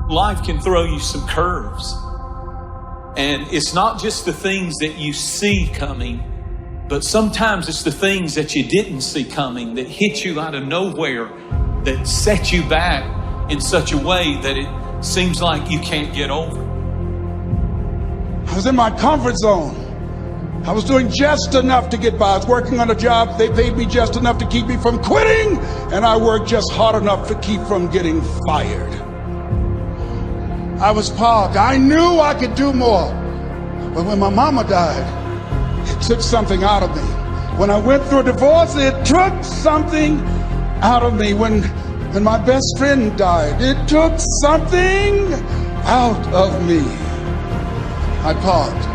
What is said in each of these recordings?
life can throw you some curves. And it's not just the things that you see coming, but sometimes it's the things that you didn't see coming that hit you out of nowhere, that set you back in such a way that it seems like you can't get over. I was in my comfort zone. I was doing just enough to get by. I was working on a job. They paid me just enough to keep me from quitting, and I worked just hard enough to keep from getting fired. I was parked. I knew I could do more. But when my mama died, it took something out of me. When I went through a divorce, it took something out of me. When my best friend died, it took something out of me. I paused,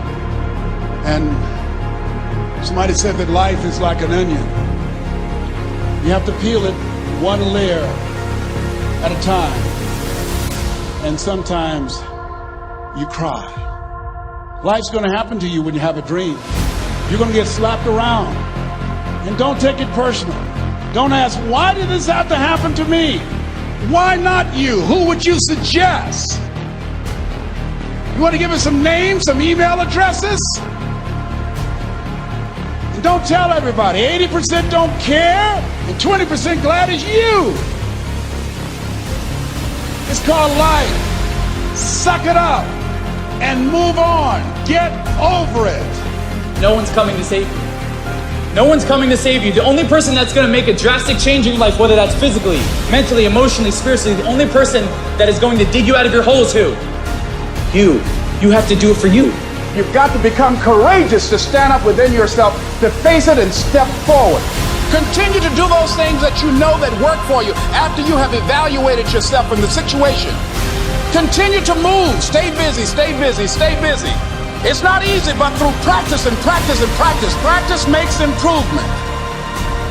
and somebody said that life is like an onion. You have to peel it one layer at a time, and sometimes you cry. Life's going to happen to you when you have a dream. You're going to get slapped around, and don't take it personal. Don't ask, why did this have to happen to me? Why not you? Who would you suggest? You want to give us some names, some email addresses? And don't tell everybody. 80% don't care, and 20% glad it's you. It's called life. Suck it up and move on. Get over it. No one's coming to save you. No one's coming to save you. The only person that's going to make a drastic change in your life, whether that's physically, mentally, emotionally, spiritually, the only person that is going to dig you out of your hole is who? You. You have to do it for you. You've got to become courageous to stand up within yourself, to face it and step forward. Continue to do those things that you know that work for you after you have evaluated yourself in the situation. Continue to move. Stay busy, stay busy, stay busy. It's not easy, but through practice and practice and practice, practice makes improvement.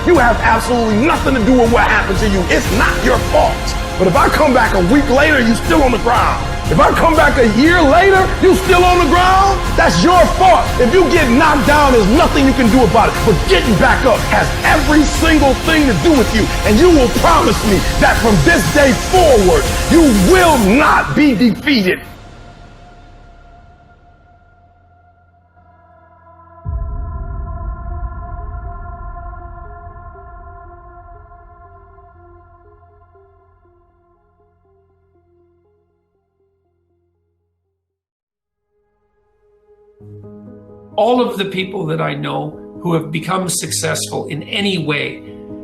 You have absolutely nothing to do with what happened to you. It's not your fault. But if I come back a week later, you're still on the ground. If I come back a year later, you still on the ground, that's your fault. If you get knocked down, there's nothing you can do about it. But getting back up has every single thing to do with you. And you will promise me that from this day forward, you will not be defeated. All of the people that I know who have become successful in any way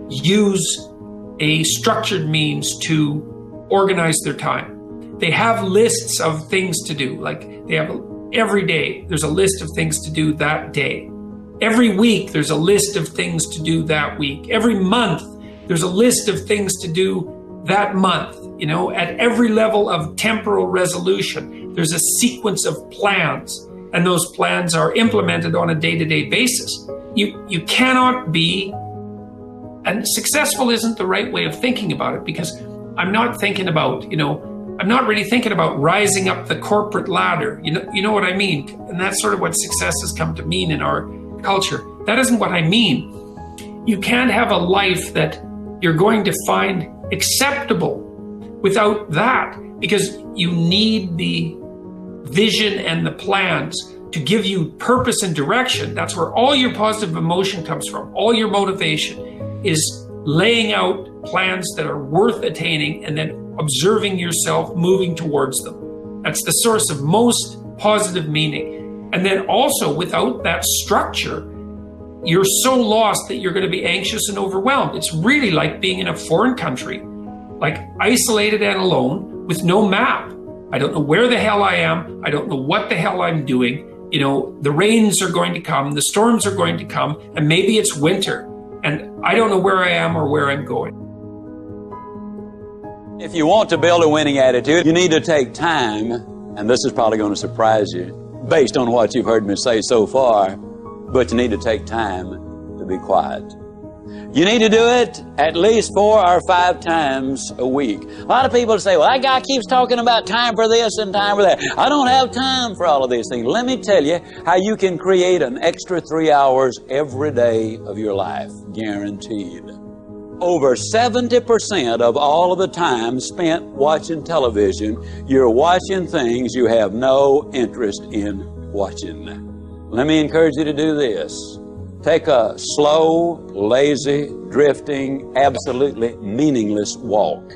use a structured means to organize their time. They have lists of things to do. Like they have every day, there's a list of things to do that day. Every week, there's a list of things to do that week. Every month, there's a list of things to do that month. You know, at every level of temporal resolution, there's a sequence of plans. And those plans are implemented on a day-to-day basis. You cannot be, and successful isn't the right way of thinking about it, because I'm not thinking about, I'm not really thinking about rising up the corporate ladder. You know what I mean? And that's sort of what success has come to mean in our culture. That isn't what I mean. You can't have a life that you're going to find acceptable without that, because you need the vision and the plans to give you purpose and direction. That's where all your positive emotion comes from. All your motivation is laying out plans that are worth attaining and then observing yourself moving towards them. That's the source of most positive meaning. And then also, without that structure, you're so lost that you're going to be anxious and overwhelmed. It's really like being in a foreign country, like isolated and alone with no map. I don't know where the hell I am. I don't know what the hell I'm doing. The rains are going to come, the storms are going to come, and maybe it's winter, and I don't know where I am or where I'm going. If you want to build a winning attitude, you need to take time, and this is probably going to surprise you based on what you've heard me say so far, but you need to take time to be quiet. You need to do it at least 4 or 5 times a week. A lot of people say, well, that guy keeps talking about time for this and time for that. I don't have time for all of these things. Let me tell you how you can create an extra 3 hours every day of your life, guaranteed. over 70% of all of the time spent watching television, you're watching things you have no interest in watching. Let me encourage you to do this. Take a slow, lazy, drifting, absolutely meaningless walk.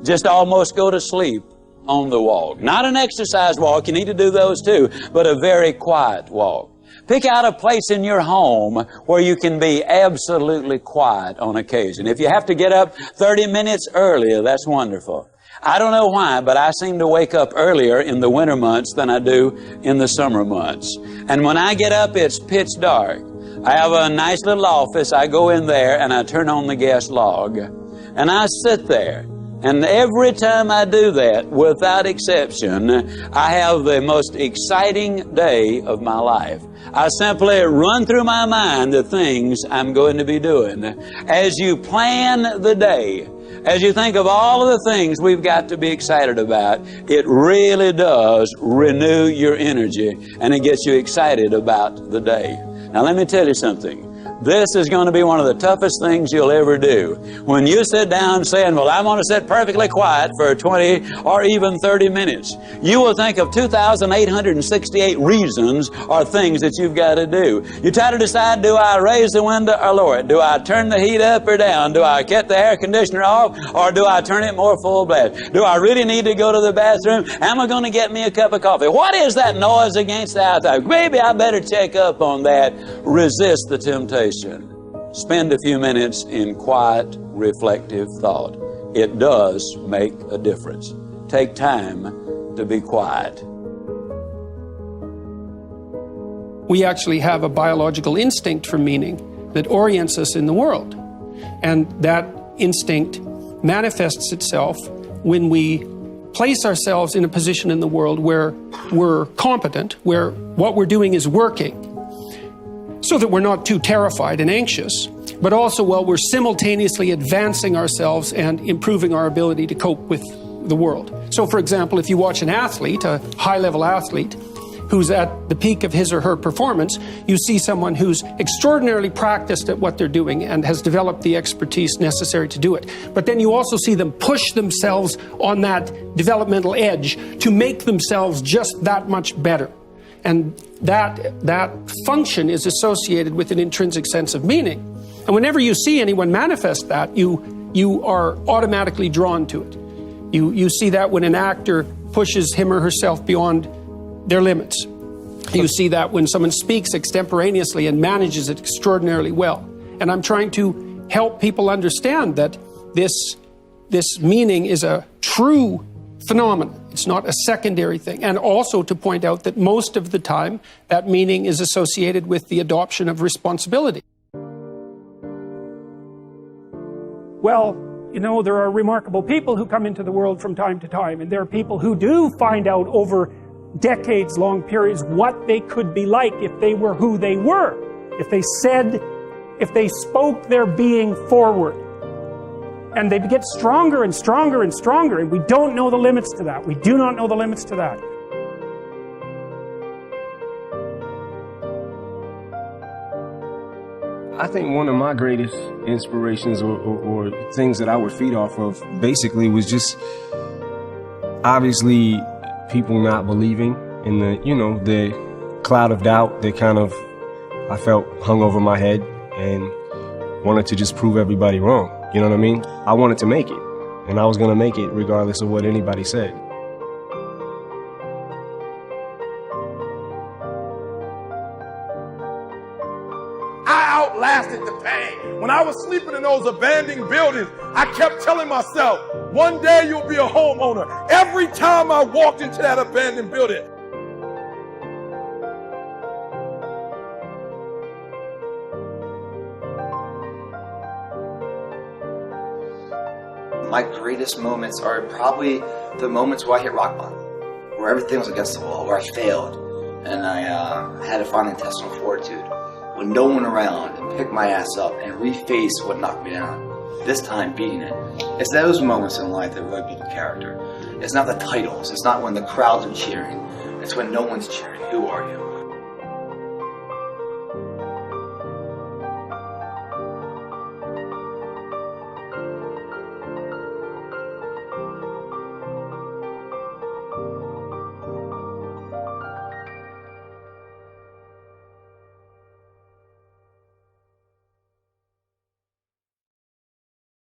Just almost go to sleep on the walk. Not an exercise walk, you need to do those too, but a very quiet walk. Pick out a place in your home where you can be absolutely quiet on occasion. If you have to get up 30 minutes earlier, that's wonderful. I don't know why, but I seem to wake up earlier in the winter months than I do in the summer months. And when I get up, it's pitch dark. I have a nice little office. I go in there and I turn on the gas log. And I sit there. And every time I do that, without exception, I have the most exciting day of my life. I simply run through my mind the things I'm going to be doing. As you plan the day, as you think of all of the things we've got to be excited about, it really does renew your energy and it gets you excited about the day. Now let me tell you something. This is going to be one of the toughest things you'll ever do. When you sit down saying, well, I'm going to sit perfectly quiet for 20 or even 30 minutes, you will think of 2,868 reasons or things that you've got to do. You try to decide, do I raise the window or lower it? Do I turn the heat up or down? Do I cut the air conditioner off or do I turn it more full blast? Do I really need to go to the bathroom? Am I going to get me a cup of coffee? What is that noise against the outside? Maybe I better check up on that. Resist the temptation. Spend a few minutes in quiet, reflective thought. It does make a difference. Take time to be quiet. We actually have a biological instinct for meaning that orients us in the world. And that instinct manifests itself when we place ourselves in a position in the world where we're competent, where what we're doing is working, so that we're not too terrified and anxious, but also while we're simultaneously advancing ourselves and improving our ability to cope with the world. So for example, if you watch an athlete, a high-level athlete, who's at the peak of his or her performance, you see someone who's extraordinarily practiced at what they're doing and has developed the expertise necessary to do it. But then you also see them push themselves on that developmental edge to make themselves just that much better. And that function is associated with an intrinsic sense of meaning. And whenever you see anyone manifest that, you are automatically drawn to it. You see that when an actor pushes him or herself beyond their limits. You see that when someone speaks extemporaneously and manages it extraordinarily well. And I'm trying to help people understand that this meaning is a true phenomenon. It's not a secondary thing. And also to point out that most of the time, that meaning is associated with the adoption of responsibility. Well, you know, there are remarkable people who come into the world from time to time, and there are people who do find out over decades-long periods what they could be like if they were who they were, if they spoke their being forward. And they get stronger and stronger and stronger, and we don't know the limits to that. We do not know the limits to that. I think one of my greatest inspirations or things that I would feed off of basically was just obviously people not believing in the cloud of doubt that kind of I felt hung over my head and wanted to just prove everybody wrong. You know what I mean? I wanted to make it, and I was going to make it regardless of what anybody said. I outlasted the pain. When I was sleeping in those abandoned buildings, I kept telling myself, one day you'll be a homeowner. Every time I walked into that abandoned building, my greatest moments are probably the moments where I hit rock bottom, where everything was against the wall, where I failed, and I had to find intestinal fortitude with no one around and pick my ass up and reface what knocked me down, this time beating it. It's those moments in life that really build character. It's not the titles, it's not when the crowds are cheering, it's when no one's cheering. Who are you?